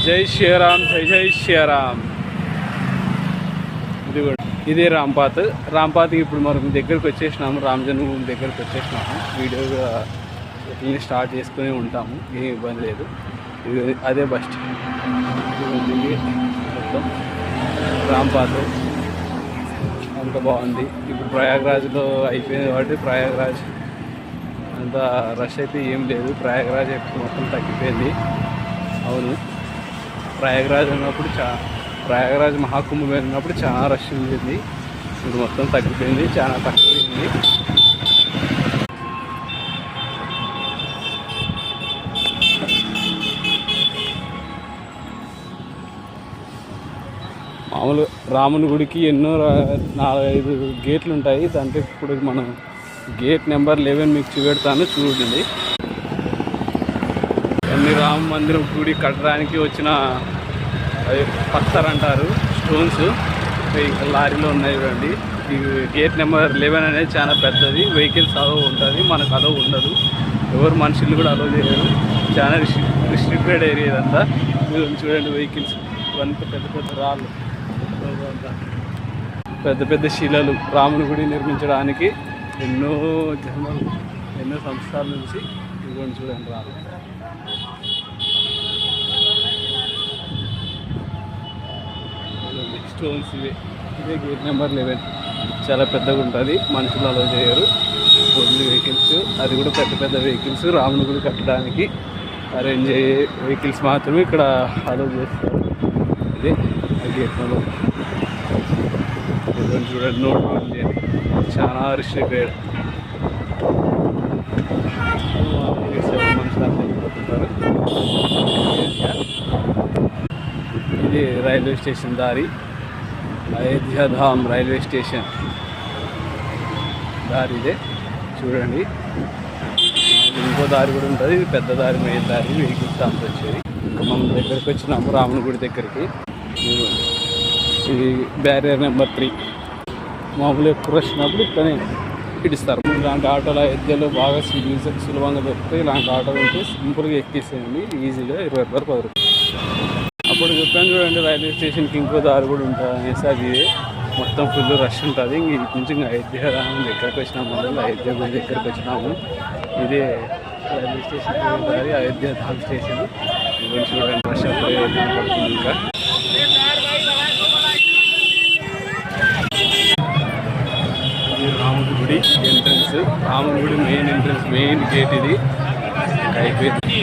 జై శ్రీరామ్, జై జై శ్రీరామ్. ఇది కూడా ఇదే రాంపాత్కి ఇప్పుడు మనం దగ్గరికి వచ్చేసినాము. రామ్ జన్మభూమి దగ్గరికి వచ్చేసినాము. వీడియోగా ఇట్లనే స్టార్ట్ చేసుకుని ఉంటాము, ఏం ఇబ్బంది లేదు. ఇది అదే బస్ స్టాండ్ మొత్తం రాంపాత్ అంత బాగుంది. ఇప్పుడు ప్రయాగ్రాజ్లో అయిపోయింది కాబట్టి ప్రయాగ్రాజ్ అంత రష్ అయితే ఏం లేదు. ప్రయాగ్రాజ్ మొత్తం తగ్గిపోయింది. అవును, ప్రయాగ్రాజ్ ఉన్నప్పుడు ప్రయాగ్రాజ్ మహాకుంభ వెళ్ళినప్పుడు చాలా రష్ ఉంది. ఇప్పుడు మొత్తం తగ్గిపోయింది, చాలా తక్కువైంది. మామూలు రాముని గుడికి ఎన్నో 4-5 గేట్లు ఉంటాయి. దాంట్లో ఇప్పుడు మనం గేట్ నెంబర్ 11 మీకు చూపెడతాను, చూడండి. అన్ని రామ మందిరం గుడి కట్టడానికి వచ్చిన పత్తర్ అంటారు, స్టోన్స్ లారీలో ఉన్నాయి చూడండి. ఈ గేట్ నెంబర్ 11 అనేది చాలా పెద్దది. వెహికల్స్ అలో ఉంటుంది, మనకు అలో ఉండదు. ఎవరు మనుషులు కూడా అలో చేయరు. చాలా రిస్ట్రిక్టెడ్ ఏరియా ఇదంతా. మీరు చూడండి, వెహికల్స్ ఇవంతా పెద్ద పెద్ద రాళ్ళు, పెద్ద పెద్ద శిలలు. రాముని గుడి నిర్మించడానికి ఎన్నో జన్మలు, ఎన్నో సంవత్సరాల నుంచి ఇదిగోండి చూడండి రాళ్ళు. స్టోన్స్ ఇదే గేట్ నెంబర్ 11. చాలా పెద్దగా ఉంటుంది, మనుషులు అలో చేయరు. ఓన్లీ వెహికల్స్, అది కూడా పెద్ద పెద్ద వెహికల్స్. రాముని గుడి కట్టడానికి అరేంజ్ అయ్యే వెహికల్స్ మాత్రమే ఇక్కడ అలో చేస్తారు. ఇదే ఆ గేట్ నెంబర్. చూడండి, నోట్ ఉంది, చాలా రిస్ట్రిక్టెడ్. మనుషులు అంతా అయిపోతుంటారు. ఇది రైల్వే స్టేషన్ దారి, అయోధ్యాధామ్ రైల్వే స్టేషన్ దారి ఇదే. చూడండి, ఇంకో దారి కూడా ఉంటుంది. ఇది పెద్ద దారి, మెయిన్ దారి, వెహికల్స్ అంత వచ్చేది. ఇంకా మనం దగ్గరికి వచ్చినాము రాముని గుడి దగ్గరికి. ఇది బ్యారియర్ నెంబర్ 3. మామూలు ఎక్కువ వచ్చినప్పుడు ఇక్కడనే ఇడిస్తారు. ఇలాంటి ఆటోలు అయోధ్యలో బాగా సులభంగా దొరుకుతాయి. ఇలాంటి ఆటోలు ఉంటే సింపుల్గా ఎక్కేసేయండి ఈజీగా. 20 రూపాయలు 10 రూపాయలు. అప్పుడు చెప్పాను చూడండి, రైల్వే స్టేషన్కి ఇంకో దారి కూడా ఉంటుంది అనేసి. అది మొత్తం ఫుల్ రష్ ఉంటుంది. ఇంక ఇటు నుంచి అయోధ్య దగ్గరికి వచ్చినాము. అయోధ్య గుడి దగ్గరికి వచ్చినాము. ఇదే రైల్వే స్టేషన్ దారి, అయోధ్య ధామ్ స్టేషన్. ఇది చూడండి, రష్ పడుతుంది. ఇంకా ఇది రాముడి గుడి ఎంట్రన్స్. రాముడి గుడి మెయిన్ ఎంట్రన్స్, మెయిన్ గేట్ ఇది. అయిపోయింది.